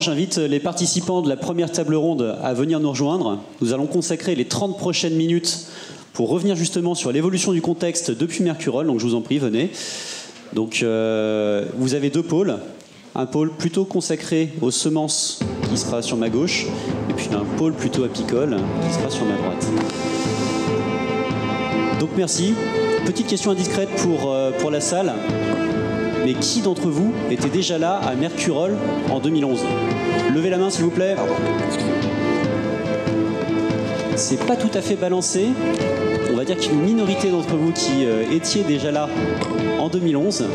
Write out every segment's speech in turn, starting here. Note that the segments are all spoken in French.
J'invite les participants de la première table ronde à venir nous rejoindre. Nous allons consacrer les 30 prochaines minutes pour revenir justement sur l'évolution du contexte depuis Mercurol. Donc je vous en prie, venez. Donc vous avez deux pôles. Un pôle plutôt consacré aux semences qui sera sur ma gauche et puis un pôle plutôt apicole qui sera sur ma droite. Donc merci. Petite question indiscrète pour la salle. Mais qui d'entre vous était déjà là à Mercurol en 2011? Levez la main s'il vous plaît. C'est pas tout à fait balancé. On va dire qu'il y a une minorité d'entre vous qui étiez déjà là en 2011.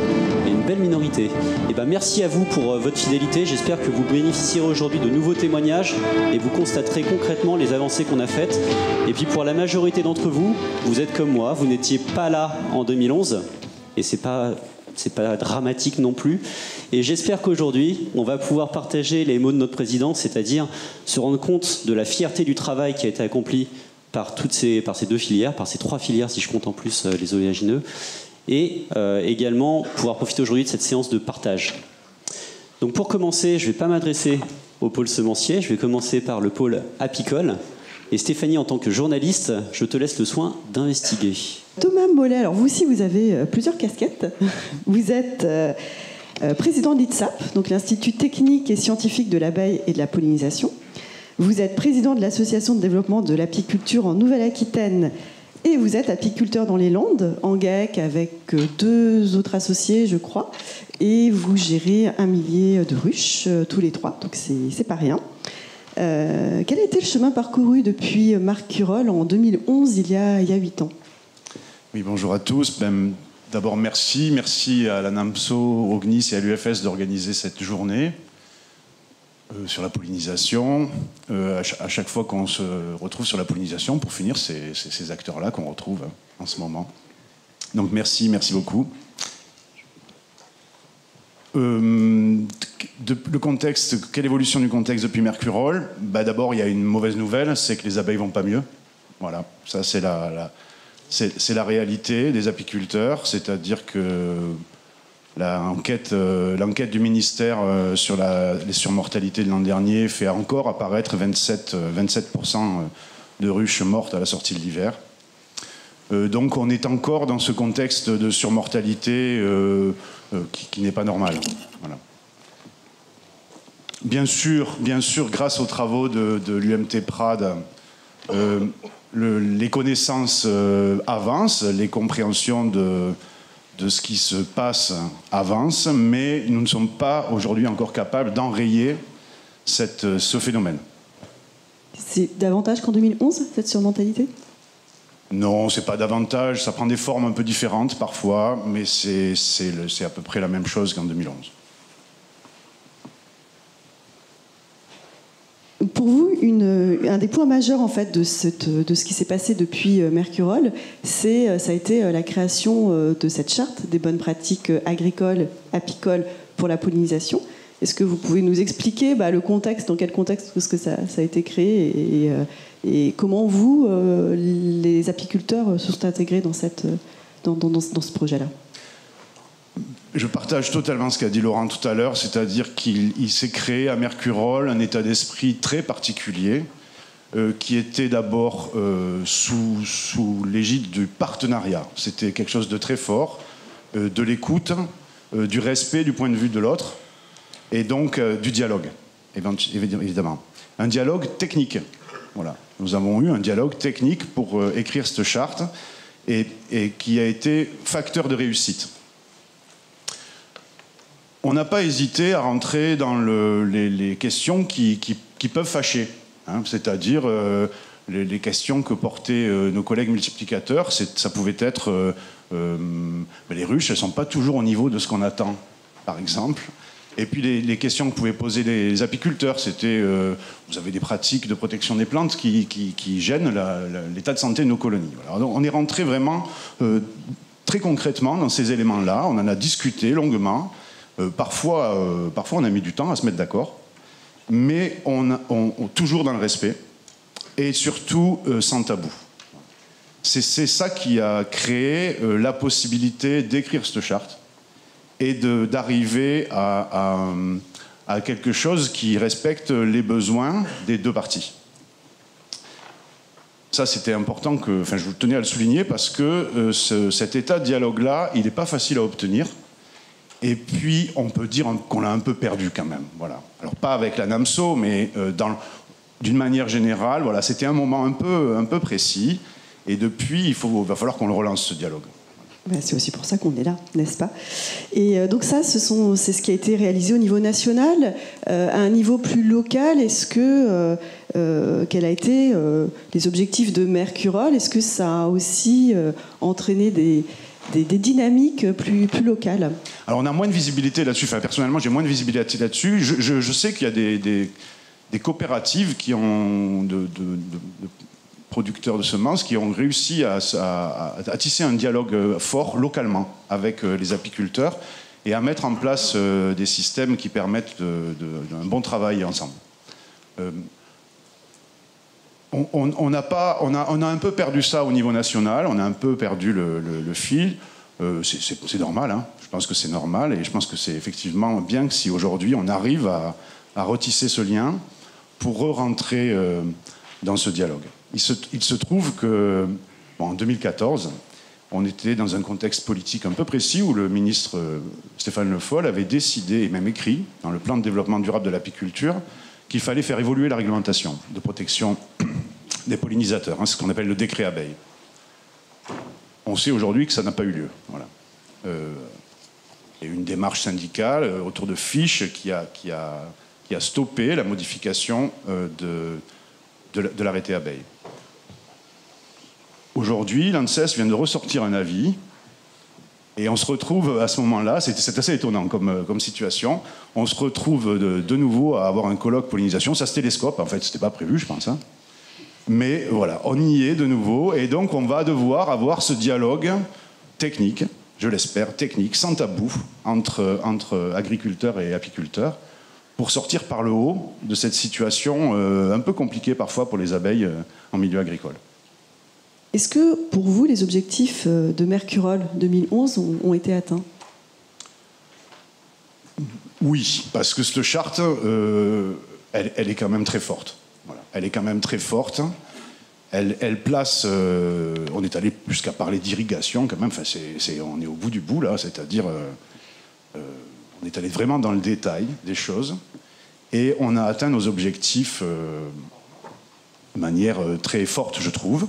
Et une belle minorité. Et ben merci à vous pour votre fidélité. J'espère que vous bénéficierez aujourd'hui de nouveaux témoignages et vous constaterez concrètement les avancées qu'on a faites. Et puis pour la majorité d'entre vous, vous êtes comme moi, vous n'étiez pas là en 2011. Et c'est pas dramatique non plus. Et j'espère qu'aujourd'hui, on va pouvoir partager les mots de notre président, c'est-à-dire se rendre compte de la fierté du travail qui a été accompli par ces deux filières, par ces trois filières, si je compte en plus les oléagineux, et également pouvoir profiter aujourd'hui de cette séance de partage. Donc pour commencer, je ne vais pas m'adresser au pôle semencier, je vais commencer par le pôle apicole. Et Stéphanie, en tant que journaliste, je te laisse le soin d'investiguer. Thomas Mollet, alors vous aussi, vous avez plusieurs casquettes. Vous êtes président de l'ITSAP, donc l'Institut technique et scientifique de l'abeille et de la pollinisation. Vous êtes président de l'Association de développement de l'apiculture en Nouvelle-Aquitaine. Et vous êtes apiculteur dans les Landes, en GAEC, avec deux autres associés, je crois. Et vous gérez 1 millier de ruches, tous les trois, donc c'est pas rien. Quel a été le chemin parcouru depuis Mercurol en 2011, il y a 8 ans? Oui, bonjour à tous. D'abord, merci à la NAMSO, au CNIS et à l'UFS d'organiser cette journée sur la pollinisation. À chaque fois qu'on se retrouve sur la pollinisation, pour finir, c'est ces acteurs-là qu'on retrouve en ce moment. Donc merci beaucoup. Le contexte, quelle évolution du contexte depuis Mercurol? D'abord, il y a une mauvaise nouvelle, c'est que les abeilles vont pas mieux. Voilà, ça c'est la réalité des apiculteurs, c'est-à-dire que l'enquête du ministère sur les surmortalités de l'an dernier fait encore apparaître 27% de ruches mortes à la sortie de l'hiver. Donc on est encore dans ce contexte de surmortalité qui n'est pas normal. Voilà. Bien sûr, grâce aux travaux de l'UMT Prades, les connaissances avancent, les compréhensions de ce qui se passe avancent, mais nous ne sommes pas aujourd'hui encore capables d'enrayer ce phénomène. C'est davantage qu'en 2011, cette surmortalité ? Non, c'est pas davantage, ça prend des formes un peu différentes parfois, mais c'est à peu près la même chose qu'en 2011. Pour vous, un des points majeurs en fait de ce qui s'est passé depuis Mercurol, ça a été la création de cette charte des bonnes pratiques agricoles, apicoles pour la pollinisation. Est-ce que vous pouvez nous expliquer le contexte, dans quel contexte est-ce que ça a été créé et comment vous, les apiculteurs, se sont intégrés dans ce projet-là? Je partage totalement ce qu'a dit Laurent tout à l'heure, c'est-à-dire qu'il s'est créé à Mercurol un état d'esprit très particulier qui était d'abord sous l'égide du partenariat. C'était quelque chose de très fort, de l'écoute, du respect du point de vue de l'autre et donc du dialogue, évidemment. Un dialogue technique. Voilà. Nous avons eu un dialogue technique pour écrire cette charte et qui a été facteur de réussite. On n'a pas hésité à rentrer dans les questions qui peuvent fâcher, hein, c'est-à-dire les questions que portaient nos collègues multiplicateurs. Ça pouvait être les ruches, elles ne sont pas toujours au niveau de ce qu'on attend, par exemple. Et puis les questions que pouvaient poser les apiculteurs, c'était vous avez des pratiques de protection des plantes qui gênent l'état de santé de nos colonies. Voilà. Donc, on est rentré vraiment très concrètement dans ces éléments-là. On en a discuté longuement. Parfois, on a mis du temps à se mettre d'accord, mais toujours dans le respect et surtout sans tabou. C'est ça qui a créé la possibilité d'écrire cette charte et d'arriver à à quelque chose qui respecte les besoins des deux parties. Ça, c'était important, je tenais à le souligner parce que cet état de dialogue-là, il n'est pas facile à obtenir. Et puis, on peut dire qu'on l'a un peu perdu quand même. Voilà. Alors, pas avec la NAMSO, mais d'une manière générale, voilà, c'était un moment un peu précis. Et depuis, va falloir qu'on le relance, ce dialogue. C'est aussi pour ça qu'on est là, n'est-ce pas? Et donc ça, c'est ce qui a été réalisé au niveau national. À un niveau plus local, est-ce que quels a été les objectifs de Mercurol? Est-ce que ça a aussi entraîné des dynamiques plus locales? Alors on a moins de visibilité là-dessus. Enfin, personnellement, j'ai moins de visibilité là-dessus. Je sais qu'il y a des coopératives qui ont de producteurs de semences qui ont réussi à tisser un dialogue fort localement avec les apiculteurs et à mettre en place des systèmes qui permettent un bon travail ensemble. On a un peu perdu ça au niveau national, on a un peu perdu le fil. C'est normal, hein. Je pense que c'est normal et je pense que c'est effectivement bien que si aujourd'hui on arrive à retisser ce lien pour re-rentrer dans ce dialogue. Il se trouve que, en 2014, on était dans un contexte politique un peu précis où le ministre Stéphane Le Foll avait décidé, et même écrit, dans le plan de développement durable de l'apiculture, qu'il fallait faire évoluer la réglementation de protection des pollinisateurs, ce qu'on appelle le décret abeille. On sait aujourd'hui que ça n'a pas eu lieu. Voilà. Il y a eu une démarche syndicale autour de Fiche qui a stoppé la modification de l'arrêté abeille. Aujourd'hui, l'ANSES vient de ressortir un avis et on se retrouve à ce moment-là, c'est assez étonnant comme situation, on se retrouve de nouveau à avoir un colloque pollinisation, ça se télescope, en fait, c'était pas prévu, je pense. Hein. Mais voilà, on y est de nouveau et donc on va devoir avoir ce dialogue technique, je l'espère, technique, sans tabou, entre agriculteurs et apiculteurs, pour sortir par le haut de cette situation un peu compliquée parfois pour les abeilles en milieu agricole. Est-ce que, pour vous, les objectifs de Mercurol 2011 ont été atteints? Oui, parce que cette charte, elle est quand même très forte. Voilà. Elle est quand même très forte. Elle place... on est allé jusqu'à parler d'irrigation, quand même. Enfin, on est au bout du bout, là. C'est-à-dire... on est allé vraiment dans le détail des choses. Et on a atteint nos objectifs de manière très forte, je trouve.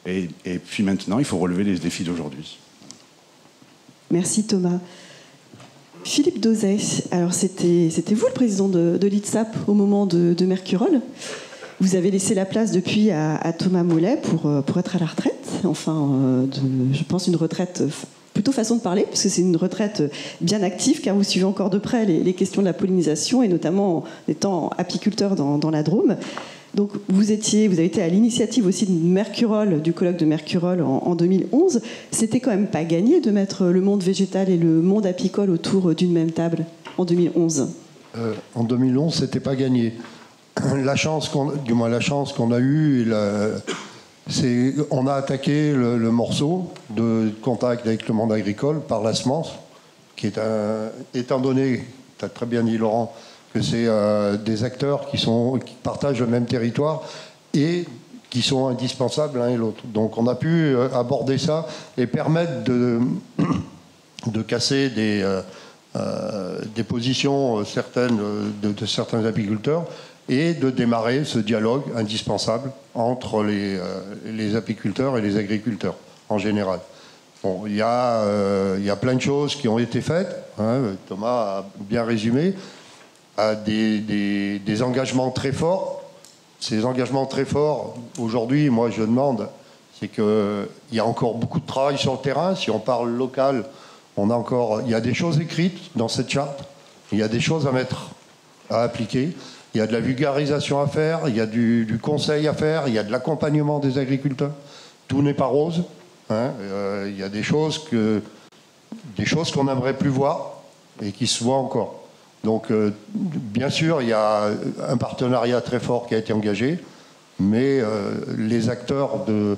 Et puis maintenant, il faut relever les défis d'aujourd'hui. Merci Thomas. Philippe Dauzet, alors c'était vous le président de l'ITSAP au moment de Mercurol. Vous avez laissé la place depuis à Thomas Mollet pour être à la retraite. Enfin, je pense une retraite plutôt façon de parler, parce que c'est une retraite bien active, car vous suivez encore de près les questions de la pollinisation, et notamment en étant apiculteur dans la Drôme. Donc vous avez été à l'initiative aussi de Mercurol, du colloque de Mercurol en 2011. C'était quand même pas gagné de mettre le monde végétal et le monde apicole autour d'une même table en 2011. En 2011, c'était pas gagné. La chance qu'on a eue, c'est on a attaqué le morceau de contact avec le monde agricole par la semence, qui est étant donné, tu as très bien dit Laurent, que c'est des acteurs qui partagent le même territoire et qui sont indispensables l'un et l'autre. Donc on a pu aborder ça et permettre de casser des positions certaines de certains apiculteurs et de démarrer ce dialogue indispensable entre les apiculteurs et les agriculteurs en général. Bon, il y a plein de choses qui ont été faites, hein, Thomas a bien résumé, à des engagements très forts. Ces engagements très forts, aujourd'hui, moi je demande, c'est qu'il y a encore beaucoup de travail sur le terrain. Si on parle local, il y a des choses écrites dans cette charte, il y a des choses à appliquer, il y a de la vulgarisation à faire, il y a du conseil à faire, il y a de l'accompagnement des agriculteurs. Tout n'est pas rose. Hein. Il y a des choses qu'on n'aimerait plus voir et qui se voient encore. Donc, bien sûr, il y a un partenariat très fort qui a été engagé, mais les acteurs de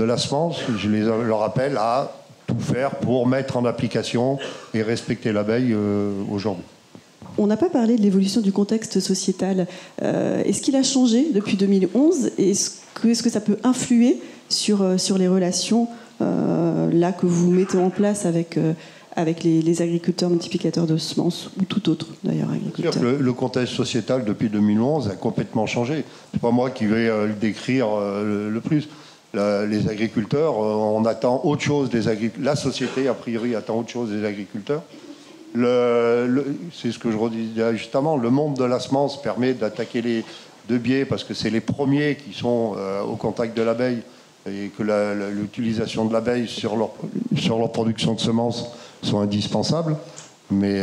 la semence, je leur appelle à tout faire pour mettre en application et respecter l'abeille aujourd'hui. on n'a pas parlé de l'évolution du contexte sociétal. Est-ce qu'il a changé depuis 2011 ? Est-ce que ça peut influer sur les relations là que vous mettez en place avec les agriculteurs multiplicateurs de semences ou tout autre d'ailleurs agriculteur? Le contexte sociétal depuis 2011 a complètement changé. C'est pas moi qui vais le décrire le plus. Les agriculteurs, on attend autre chose des agriculteurs. La société, a priori, attend autre chose des agriculteurs. C'est ce que je redisais justement. Le monde de la semence permet d'attaquer les deux biais parce que c'est les premiers qui sont au contact de l'abeille et que l'utilisation de l'abeille sur leur production de semences sont indispensables. Mais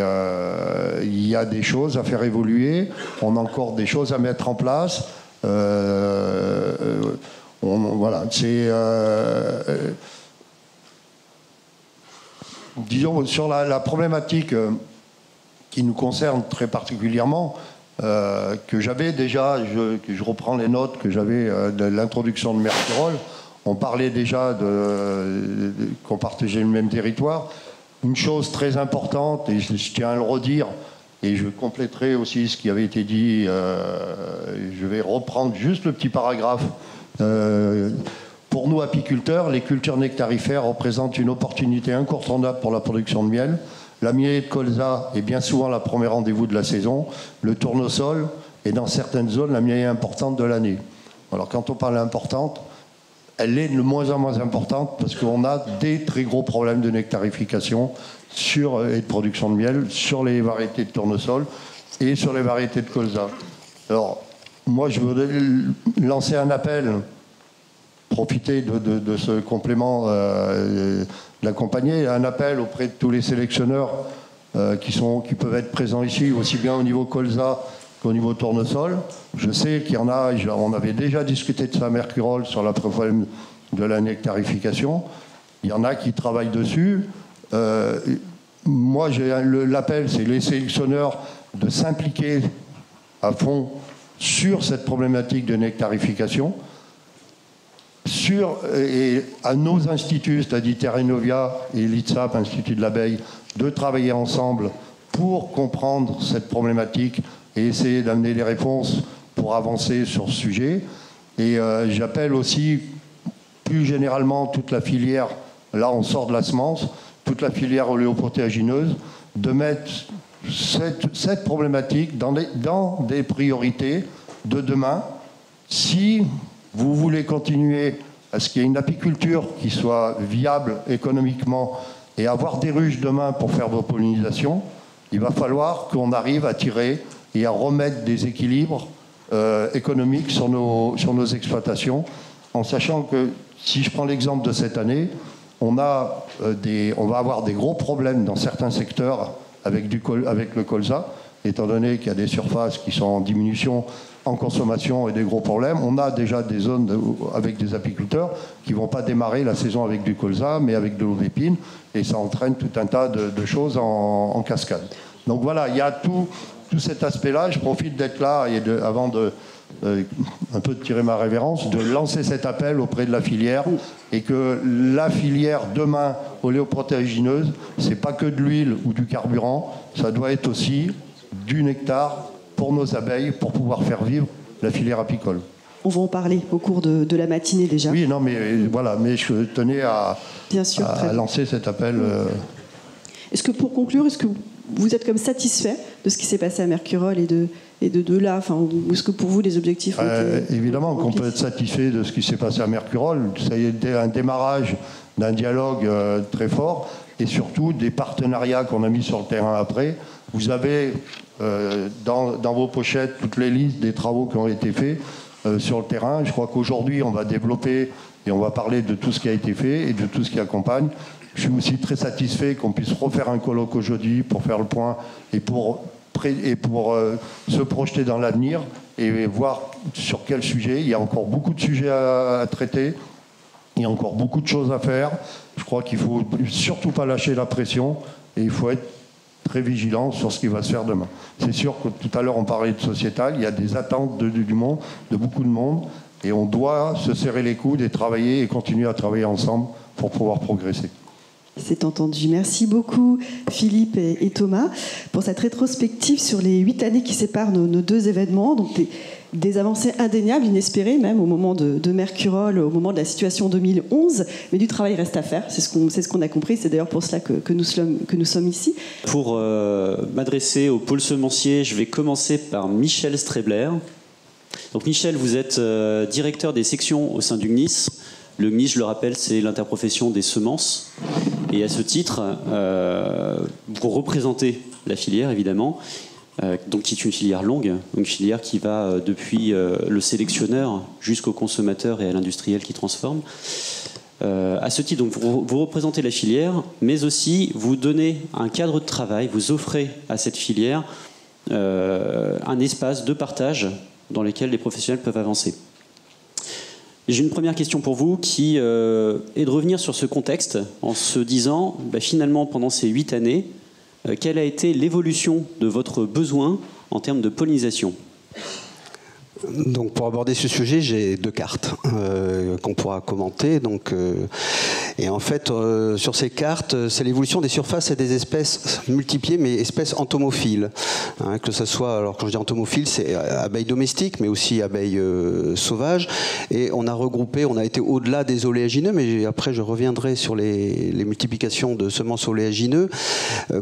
il y a des choses à faire évoluer. On a encore des choses à mettre en place. Voilà, c'est... disons, sur la problématique qui nous concerne très particulièrement, que j'avais déjà, que je reprends les notes que j'avais de l'introduction de Mercurol, on parlait déjà qu'on partageait le même territoire. Une chose très importante, et je tiens à le redire, et je compléterai aussi ce qui avait été dit, je vais reprendre juste le petit paragraphe. Pour nous, apiculteurs, les cultures nectarifères représentent une opportunité incontournable pour la production de miel. La miellerie de colza est bien souvent la première rendez-vous de la saison. Le tournesol est dans certaines zones la miellerie importante de l'année. Alors quand on parle importante, elle est de moins en moins importante parce qu'on a des très gros problèmes de nectarification et de production de miel sur les variétés de tournesol et sur les variétés de colza. Alors, moi, je voudrais lancer un appel, profiter de ce complément de l'accompagner, un appel auprès de tous les sélectionneurs qui peuvent être présents ici, aussi bien au niveau colza qu'au niveau tournesol. Je sais qu'il y en a, on avait déjà discuté de ça à Mercurol sur le problème de la nectarification. Il y en a qui travaillent dessus. Moi, l'appel, c'est les sélectionneurs de s'impliquer à fond sur cette problématique de nectarification, et à nos instituts, c'est-à-dire Terrenovia et l'ITSAP, Institut de l'abeille, de travailler ensemble pour comprendre cette problématique et essayer d'amener des réponses pour avancer sur ce sujet. Et j'appelle aussi plus généralement toute la filière, là on sort de la semence, toute la filière oléoprotéagineuse, de mettre cette problématique dans des priorités de demain. Si vous voulez continuer à ce qu'il y ait une apiculture qui soit viable économiquement et avoir des ruches demain pour faire vos pollinisations, il va falloir qu'on arrive à tirer et à remettre des équilibres économiques sur nos exploitations, en sachant que, si je prends l'exemple de cette année, on va avoir des gros problèmes dans certains secteurs avec le colza, étant donné qu'il y a des surfaces qui sont en diminution en consommation et des gros problèmes. On a déjà des zones avec des apiculteurs qui ne vont pas démarrer la saison avec du colza, mais avec de l'ovépine, et ça entraîne tout un tas de choses en cascade. Donc voilà, il y a tout cet aspect-là. Je profite d'être là et avant un peu de tirer ma révérence, de lancer cet appel auprès de la filière, et que la filière demain oléoprotéagineuse, c'est pas que de l'huile ou du carburant, ça doit être aussi du nectar pour nos abeilles, pour pouvoir faire vivre la filière apicole. On va en parler au cours de la matinée déjà. Oui, non, mais voilà, mais je tenais à lancer cet appel. Est-ce que pour conclure, est-ce que vous êtes comme satisfait de ce qui s'est passé à Mercurol et de là, enfin, ou est-ce que pour vous les objectifs ont été évidemment qu'on peut être satisfait de ce qui s'est passé à Mercurol. Ça a été un démarrage d'un dialogue très fort et surtout des partenariats qu'on a mis sur le terrain après. Vous avez dans vos pochettes toutes les listes des travaux qui ont été faits sur le terrain. Je crois qu'aujourd'hui, on va développer et on va parler de tout ce qui a été fait et de tout ce qui accompagne. Je suis aussi très satisfait qu'on puisse refaire un colloque aujourd'hui pour faire le point et pour se projeter dans l'avenir et voir sur quel sujet. Il y a encore beaucoup de sujets à traiter. Il y a encore beaucoup de choses à faire. Je crois qu'il ne faut surtout pas lâcher la pression et il faut être très vigilant sur ce qui va se faire demain. C'est sûr que tout à l'heure on parlait de sociétal, il y a des attentes du monde, de beaucoup de monde, et on doit se serrer les coudes et travailler et continuer à travailler ensemble pour pouvoir progresser. C'est entendu. Merci beaucoup Philippe et Thomas pour cette rétrospective sur les 8 années qui séparent nos deux événements. Donc des avancées indéniables, inespérées même au moment de Mercurol, au moment de la situation 2011, mais du travail reste à faire. C'est ce qu'on a compris. C'est d'ailleurs pour cela que nous sommes ici. Pour m'adresser au pôle semencier, je vais commencer par Michel Strebler. Donc Michel, vous êtes directeur des sections au sein du CNIS. Le CNIS, je le rappelle, c'est l'interprofession des semences. Et à ce titre, vous représentez la filière, évidemment, donc qui est une filière longue, une filière qui va depuis le sélectionneur jusqu'au consommateur et à l'industriel qui transforme. À ce titre, donc, vous représentez la filière, mais aussi vous donnez un cadre de travail, vous offrez à cette filière un espace de partage dans lequel les professionnels peuvent avancer. J'ai une première question pour vous qui est de revenir sur ce contexte en se disant, finalement, pendant ces 8 années, quelle a été l'évolution de votre besoin en termes de pollinisation ? Donc pour aborder ce sujet, j'ai 2 cartes qu'on pourra commenter. Et en fait, sur ces cartes, c'est l'évolution des surfaces et des espèces multipliées, mais espèces entomophiles. Que ce soit, alors quand je dis entomophiles, c'est abeilles domestiques, mais aussi abeilles sauvages. Et on a regroupé, on a été au-delà des oléagineux, mais après je reviendrai sur les multiplications de semences oléagineux.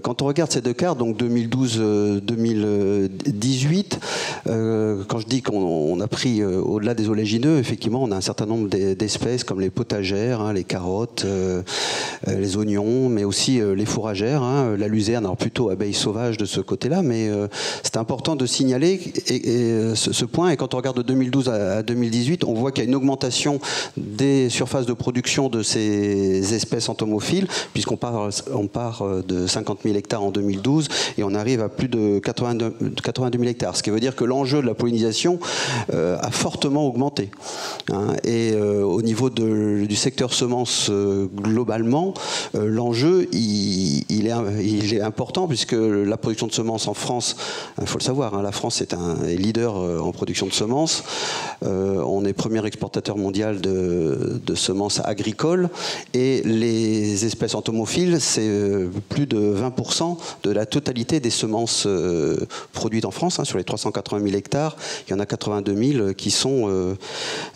Quand on regarde ces 2 cartes, donc 2012-2018, quand je dis qu'on a pris au-delà des oléagineux, effectivement, on a un certain nombre d'espèces comme les potagères, les carottes, les oignons, mais aussi les fourragères, la luzerne, alors plutôt abeilles sauvages de ce côté-là, mais c'est important de signaler ce point. Et quand on regarde de 2012 à 2018, on voit qu'il y a une augmentation des surfaces de production de ces espèces entomophiles, puisqu'on part de 50 000 hectares en 2012 et on arrive à plus de 82 000 hectares, ce qui veut dire que l'enjeu de la pollinisation a fortement augmenté. Et au niveau du secteur semences globalement, l'enjeu il est important, puisque la production de semences en France, il faut le savoir, la France est leader en production de semences. On est premier exportateur mondial de semences agricoles, et les espèces entomophiles, c'est plus de 20% de la totalité des semences produites en France. Sur les 380 000 hectares, il y en a 82 000 qui sont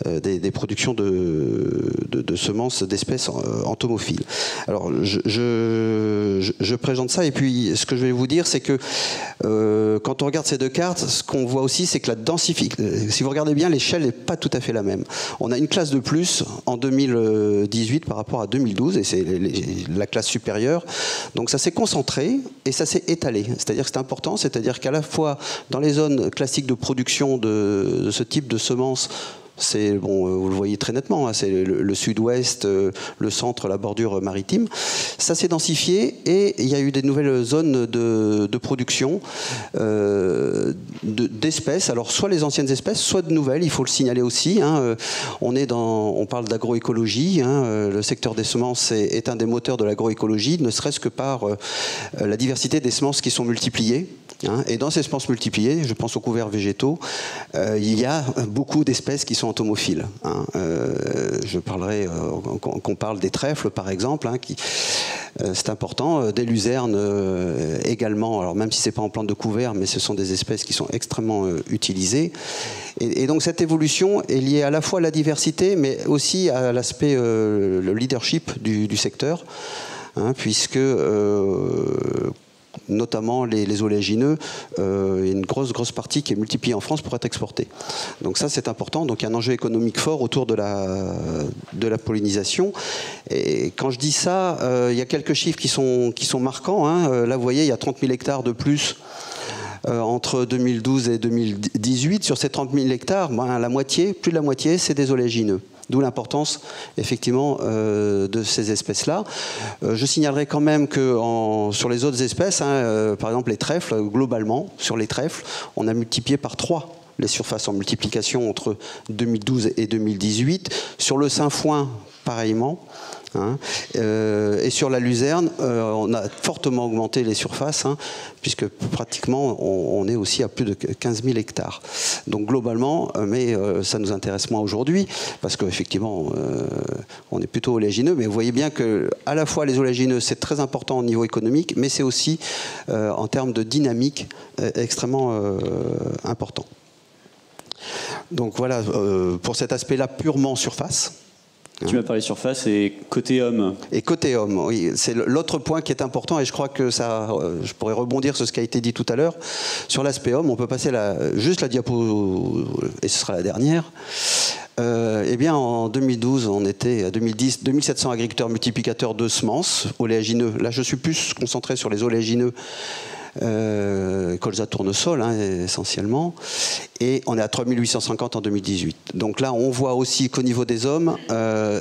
des productions de semences d'espèces entomophiles. Alors je présente ça, et puis ce que je vais vous dire, c'est que quand on regarde ces 2 cartes, ce qu'on voit aussi, c'est que la densification, si vous regardez bien, l'échelle n'est pas tout à fait la même. On a une classe de plus en 2018 par rapport à 2012, et c'est la classe supérieure. Donc ça s'est concentré et ça s'est étalé. C'est-à-dire que c'est important, c'est-à-dire qu'à la fois dans les zones classiques de production de ce type de semences, c'est, vous le voyez très nettement, c'est le sud-ouest, le centre, la bordure maritime. Ça s'est densifié, et il y a eu des nouvelles zones de production d'espèces. Alors soit les anciennes espèces, soit de nouvelles, il faut le signaler aussi. On parle d'agroécologie. Le secteur des semences est un des moteurs de l'agroécologie, ne serait-ce que par la diversité des semences qui sont multipliées. Et dans ces semences multipliées, je pense aux couverts végétaux, il y a beaucoup d'espèces qui sont entomophiles. Je parlerai, qu'on parle des trèfles par exemple, c'est important, des luzernes également, alors même si ce n'est pas en plante de couvert, mais ce sont des espèces qui sont extrêmement utilisées. Et donc cette évolution est liée à la fois à la diversité, mais aussi à l'aspect, le leadership du secteur, puisque notamment les oléagineux, il y a une grosse partie qui est multipliée en France pour être exportée. Donc ça, c'est important. Donc il y a un enjeu économique fort autour de la pollinisation. Et quand je dis ça, il y a quelques chiffres qui sont marquants. Là, vous voyez, il y a 30 000 hectares de plus entre 2012 et 2018. Sur ces 30 000 hectares, plus de la moitié, c'est des oléagineux. D'où l'importance, effectivement, de ces espèces-là. Je signalerai quand même que sur les autres espèces, par exemple les trèfles, globalement, sur les trèfles, on a multiplié par 3 les surfaces en multiplication entre 2012 et 2018. Sur le sainfoin, pareillement. Hein. Et sur la luzerne, on a fortement augmenté les surfaces, hein, puisque pratiquement on est aussi à plus de 15 000 hectares. Donc globalement, mais ça nous intéresse moins aujourd'hui, parce qu'effectivement, on est plutôt oléagineux, mais vous voyez bien que à la fois les oléagineux, c'est très important au niveau économique, mais c'est aussi en termes de dynamique extrêmement important. Donc voilà, pour cet aspect-là purement surface. Tu m'as parlé surface et côté homme. Et côté homme, oui, c'est l'autre point qui est important, et je crois que ça, je pourrais rebondir sur ce qui a été dit tout à l'heure. Sur l'aspect homme, on peut passer juste la diapo, et ce sera la dernière. Eh bien, en 2012, on était à 2010, 2700 agriculteurs multiplicateurs de semences, oléagineux. Là, je suis plus concentré sur les oléagineux. Colza tournesol, hein, essentiellement, et on est à 3850 en 2018. Donc là, on voit aussi qu'au niveau des hommes,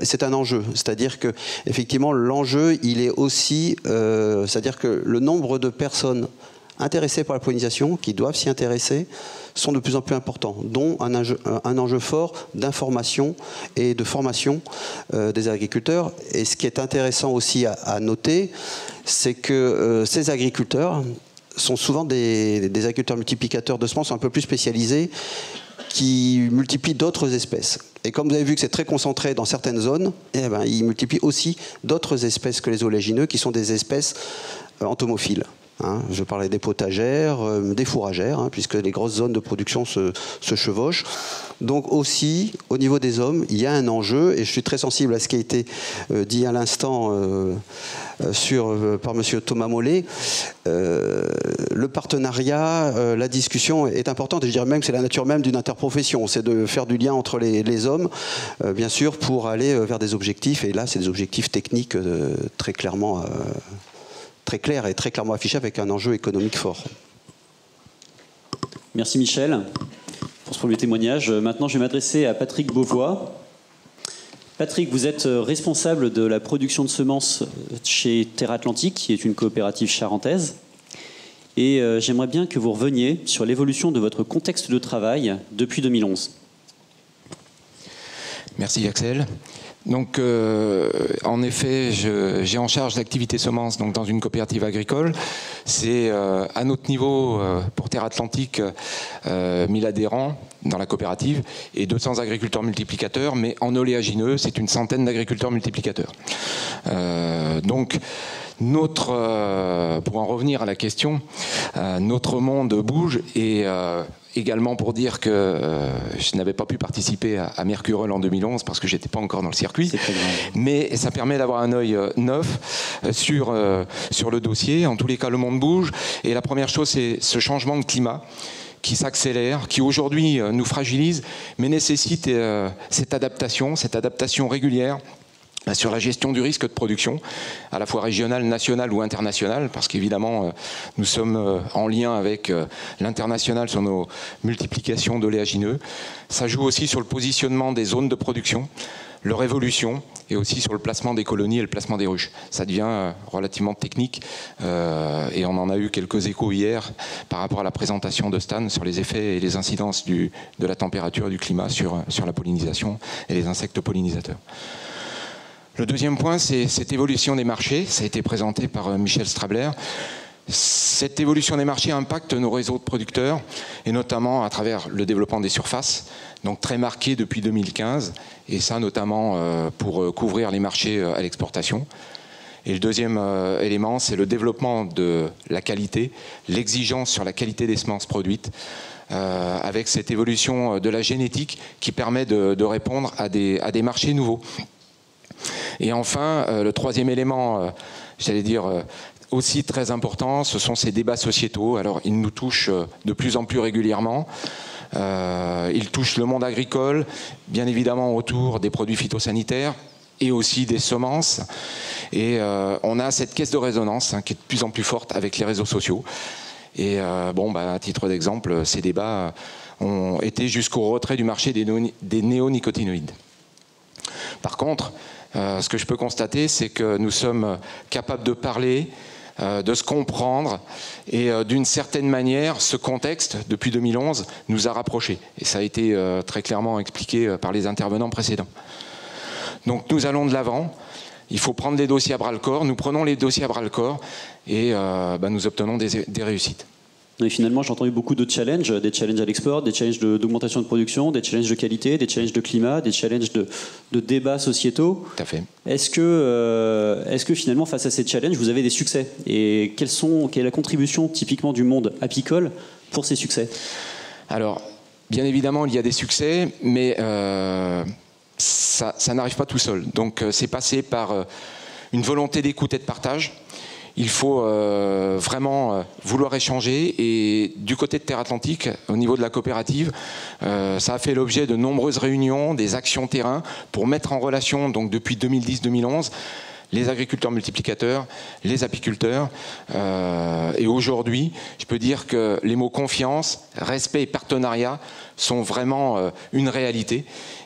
c'est un enjeu, c'est-à-dire que effectivement l'enjeu, il est aussi, c'est-à-dire que le nombre de personnes intéressés par la pollinisation, qui doivent s'y intéresser, sont de plus en plus importants, dont un enjeu fort d'information et de formation des agriculteurs. Et ce qui est intéressant aussi à noter, c'est que ces agriculteurs sont souvent des agriculteurs multiplicateurs de semences un peu plus spécialisés, qui multiplient d'autres espèces. Et comme vous avez vu que c'est très concentré dans certaines zones, eh ben, ils multiplient aussi d'autres espèces que les oléagineux, qui sont des espèces entomophiles. Hein, je parlais des potagères, des fourragères, hein, puisque les grosses zones de production se chevauchent. Donc aussi, au niveau des hommes, il y a un enjeu, et je suis très sensible à ce qui a été dit à l'instant par M. Thomas Mollet. Le partenariat, la discussion est importante, et je dirais même que c'est la nature même d'une interprofession, c'est de faire du lien entre les hommes, bien sûr, pour aller vers des objectifs, et là, c'est des objectifs techniques très clairement très clair et très clairement affiché, avec un enjeu économique fort. Merci Michel pour ce premier témoignage. Maintenant, je vais m'adresser à Patrick Beauvois. Patrick, vous êtes responsable de la production de semences chez Terre Atlantique, qui est une coopérative charentaise. Et j'aimerais bien que vous reveniez sur l'évolution de votre contexte de travail depuis 2011. Merci Axel. Donc, en effet, j'ai en charge l'activité semences donc dans une coopérative agricole. C'est à notre niveau, pour Terre Atlantique, 1000 adhérents dans la coopérative et 200 agriculteurs multiplicateurs, mais en oléagineux, c'est une centaine d'agriculteurs multiplicateurs. Donc, pour en revenir à la question, notre monde bouge, et également pour dire que je n'avais pas pu participer à Mercurol en 2011 parce que j'étais pas encore dans le circuit, mais ça permet d'avoir un œil neuf sur le dossier. En tous les cas, le monde bouge, et la première chose, c'est ce changement de climat qui s'accélère, qui aujourd'hui nous fragilise, mais nécessite cette adaptation régulière sur la gestion du risque de production, à la fois régionale, nationale ou internationale, parce qu'évidemment, nous sommes en lien avec l'international sur nos multiplications d'oléagineux. Ça joue aussi sur le positionnement des zones de production, leur évolution, et aussi sur le placement des colonies et le placement des ruches. Ça devient relativement technique, et on en a eu quelques échos hier par rapport à la présentation de Stan sur les effets et les incidences de la température et du climat sur la pollinisation et les insectes pollinisateurs. Le deuxième point, c'est cette évolution des marchés. Ça a été présenté par Michel Strabler. Cette évolution des marchés impacte nos réseaux de producteurs, et notamment à travers le développement des surfaces, donc très marqué depuis 2015, et ça notamment pour couvrir les marchés à l'exportation. Et le deuxième élément, c'est le développement de la qualité, l'exigence sur la qualité des semences produites, avec cette évolution de la génétique qui permet de répondre à des marchés nouveaux. Et enfin, le troisième élément, j'allais dire aussi très important, ce sont ces débats sociétaux. Alors, ils nous touchent de plus en plus régulièrement. Ils touchent le monde agricole, bien évidemment autour des produits phytosanitaires et aussi des semences. Et on a cette caisse de résonance qui est de plus en plus forte avec les réseaux sociaux. Et à titre d'exemple, ces débats ont été jusqu'au retrait du marché des néonicotinoïdes. Par contre, ce que je peux constater, c'est que nous sommes capables de parler, de se comprendre, et d'une certaine manière, ce contexte, depuis 2011, nous a rapprochés. Et ça a été très clairement expliqué par les intervenants précédents. Donc nous allons de l'avant. Il faut prendre les dossiers à bras-le-corps. Nous prenons les dossiers à bras-le-corps et nous obtenons des réussites. Et finalement, j'ai entendu beaucoup de challenges, des challenges à l'export, des challenges d'augmentation de production, des challenges de qualité, des challenges de climat, des challenges de débats sociétaux. Tout à fait. Est-ce que finalement, face à ces challenges, vous avez des succès? Et quelle est la contribution typiquement du monde apicole pour ces succès? Alors, bien évidemment, il y a des succès, mais ça n'arrive pas tout seul. Donc, c'est passé par une volonté d'écoute et de partage. Il faut vraiment vouloir échanger et du côté de Terre Atlantique, au niveau de la coopérative, ça a fait l'objet de nombreuses réunions, des actions terrain pour mettre en relation, donc depuis 2010-2011, les agriculteurs multiplicateurs, les apiculteurs. Et aujourd'hui, je peux dire que les mots confiance, respect et partenariat sont vraiment une réalité.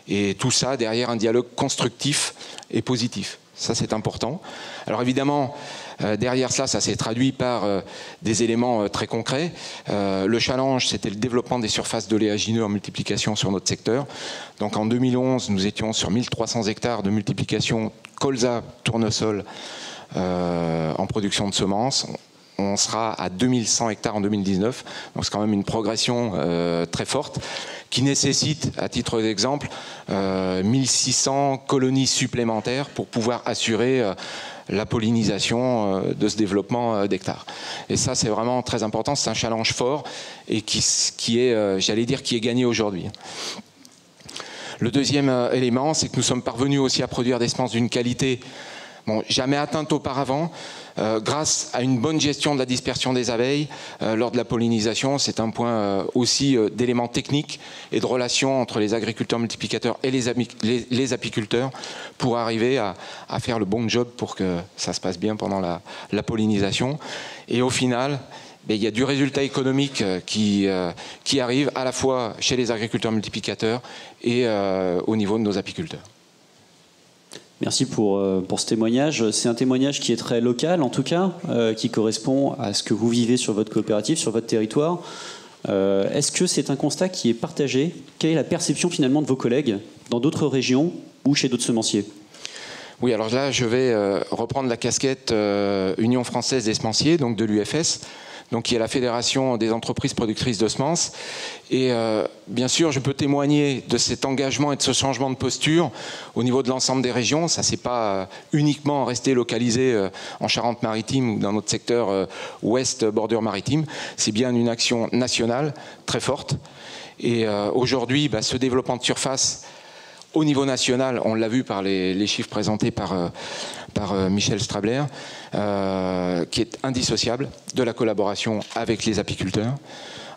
Et tout ça derrière un dialogue constructif et positif. Ça, c'est important. Alors évidemment, derrière ça s'est traduit par des éléments très concrets. Le challenge, c'était le développement des surfaces d'oléagineux en multiplication sur notre secteur. Donc en 2011, nous étions sur 1300 hectares de multiplication colza, tournesol en production de semences. On sera à 2100 hectares en 2019. Donc c'est quand même une progression très forte qui nécessite, à titre d'exemple, 1600 colonies supplémentaires pour pouvoir assurer la pollinisation de ce développement d'hectares. Et ça, c'est vraiment très important. C'est un challenge fort et qui est, j'allais dire, qui est gagné aujourd'hui. Le deuxième élément, c'est que nous sommes parvenus aussi à produire des semences d'une qualité jamais atteinte auparavant, grâce à une bonne gestion de la dispersion des abeilles lors de la pollinisation. C'est un point aussi d'éléments techniques et de relations entre les agriculteurs multiplicateurs et les apiculteurs pour arriver à faire le bon job pour que ça se passe bien pendant la pollinisation. Et au final, il y a du résultat économique qui arrive à la fois chez les agriculteurs multiplicateurs et au niveau de nos apiculteurs. Merci pour ce témoignage. C'est un témoignage qui est très local, en tout cas, qui correspond à ce que vous vivez sur votre coopérative, sur votre territoire. Est-ce que c'est un constat qui est partagé? Quelle est la perception finalement de vos collègues dans d'autres régions ou chez d'autres semenciers? Oui, alors là, je vais reprendre la casquette Union française des semenciers, donc de l'UFS, donc qui est la Fédération des entreprises productrices de semences. Et bien sûr, je peux témoigner de cet engagement et de ce changement de posture au niveau de l'ensemble des régions. Ça ne s'est pas uniquement resté localisé en Charente-Maritime ou dans notre secteur ouest bordure maritime. C'est bien une action nationale très forte. Et aujourd'hui, ce développement de surface au niveau national, on l'a vu par les chiffres présentés par Michel Strabler, qui est indissociable de la collaboration avec les apiculteurs.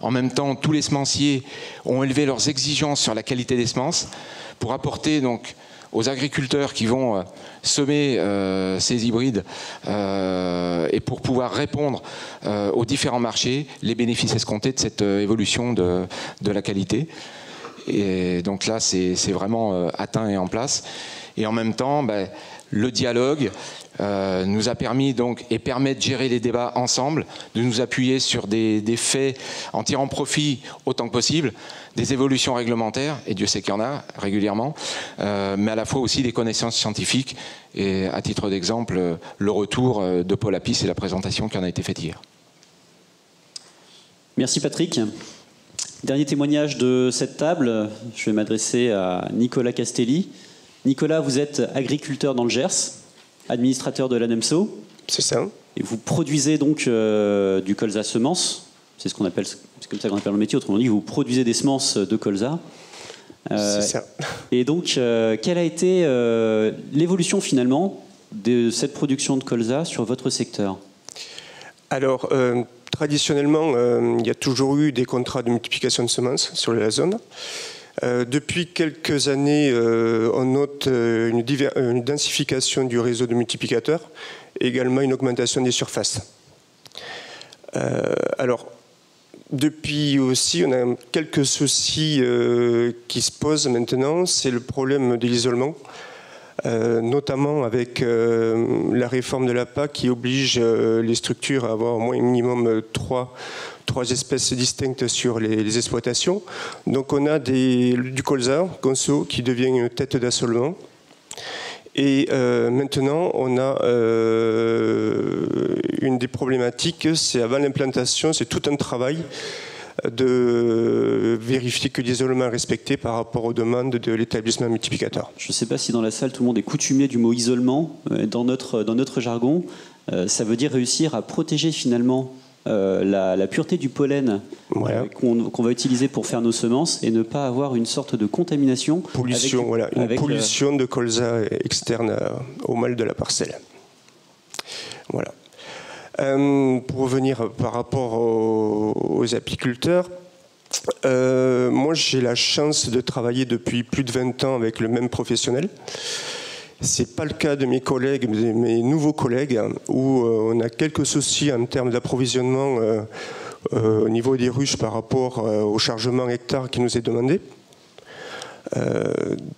En même temps, tous les semenciers ont élevé leurs exigences sur la qualité des semences pour apporter donc aux agriculteurs qui vont semer ces hybrides et pour pouvoir répondre aux différents marchés, les bénéfices escomptés de cette évolution de la qualité. Et donc là, c'est vraiment atteint et en place. Et en même temps, le dialogue nous a permis donc, et permet de gérer les débats ensemble, de nous appuyer sur des faits en tirant profit autant que possible, des évolutions réglementaires, et Dieu sait qu'il y en a régulièrement, mais à la fois aussi des connaissances scientifiques, et à titre d'exemple, le retour de Paul Apis et la présentation qui en a été faite hier. Merci Patrick. Dernier témoignage de cette table, je vais m'adresser à Nicolas Castelli. Nicolas, vous êtes agriculteur dans le Gers, administrateur de l'ANEMSO. C'est ça. Et vous produisez donc du colza semence. C'est comme ça qu'on appelle le métier. Autrement dit, vous produisez des semences de colza. C'est ça. Et donc, quelle a été l'évolution finalement de cette production de colza sur votre secteur? Alors, traditionnellement, il y a toujours eu des contrats de multiplication de semences sur la zone. Depuis quelques années, on note une densification du réseau de multiplicateurs et également une augmentation des surfaces. Alors, depuis aussi, on a quelques soucis qui se posent maintenant. C'est le problème de l'isolement, notamment avec la réforme de la PAC qui oblige les structures à avoir au moins un minimum trois espèces distinctes sur les exploitations. Donc on a du colza, conso, qui devient une tête d'assolement. Et maintenant, on a une des problématiques, c'est avant l'implantation, c'est tout un travail de vérifier que l'isolement est respecté par rapport aux demandes de l'établissement multiplicateur. Je ne sais pas si dans la salle tout le monde est coutumier du mot isolement. Dans notre jargon, ça veut dire réussir à protéger finalement la pureté du pollen qu'on va utiliser pour faire nos semences et ne pas avoir une sorte de contamination. Pollution, une pollution de colza externe au mal de la parcelle. Voilà. Pour revenir par rapport aux apiculteurs, moi j'ai la chance de travailler depuis plus de 20 ans avec le même professionnel. C'est pas le cas de mes collègues, mes nouveaux collègues, où on a quelques soucis en termes d'approvisionnement au niveau des ruches par rapport au chargement hectare qui nous est demandé.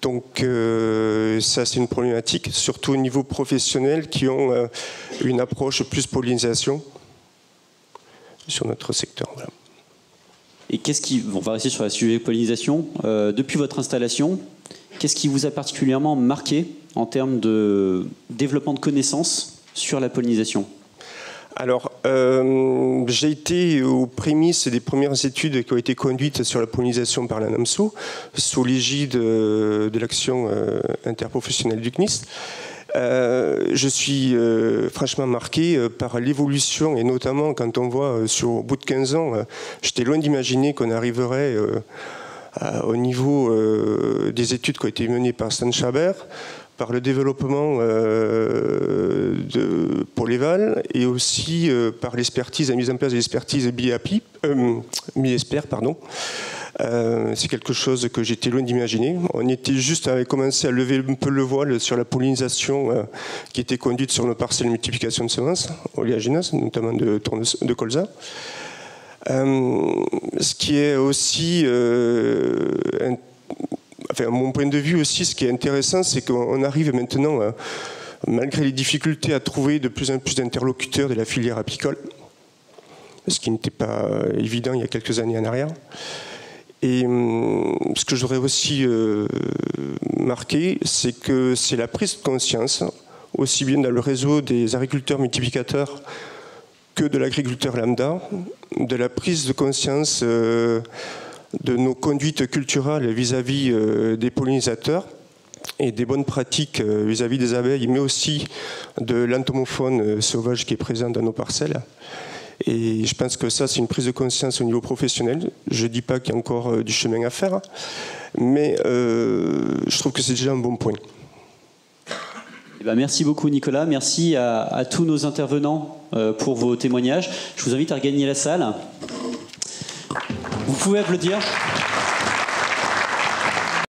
Donc ça c'est une problématique, surtout au niveau professionnel qui ont une approche plus pollinisation sur notre secteur. Voilà. Et on va rester sur la sujet pollinisation. Depuis votre installation, qu'est-ce qui vous a particulièrement marqué en termes de développement de connaissances sur la pollinisation ? Alors, j'ai été aux prémices des premières études qui ont été conduites sur la pollinisation par la NAMSO, sous l'égide de l'action interprofessionnelle du CNIS. Je suis franchement marqué par l'évolution, et notamment quand on voit au bout de 15 ans, j'étais loin d'imaginer qu'on arriverait au niveau des études qui ont été menées par Stan Schaber, par le développement de Poléval et aussi par l'expertise, la mise en place de l'expertise MIESPER, pardon. C'est quelque chose que j'étais loin d'imaginer. On était juste à commencer à lever un peu le voile sur la pollinisation qui était conduite sur nos parcelles de multiplication de semences oléagineuses, notamment de colza. Ce qui est aussi à mon point de vue aussi, ce qui est intéressant, c'est qu'on arrive maintenant, malgré les difficultés, à trouver de plus en plus d'interlocuteurs de la filière apicole, ce qui n'était pas évident il y a quelques années en arrière. Et ce que je voudrais aussi marquer, c'est que c'est la prise de conscience, aussi bien dans le réseau des agriculteurs multiplicateurs que de l'agriculteur lambda, de la prise de conscience de nos conduites culturelles vis-à-vis des pollinisateurs et des bonnes pratiques vis-à-vis des abeilles, mais aussi de l'entomofaune sauvage qui est présent dans nos parcelles. Et je pense que ça, c'est une prise de conscience au niveau professionnel. Je ne dis pas qu'il y a encore du chemin à faire, mais je trouve que c'est déjà un bon point. Eh bien, merci beaucoup Nicolas, merci à tous nos intervenants pour vos témoignages. Je vous invite à regagner la salle. Vous pouvez applaudir.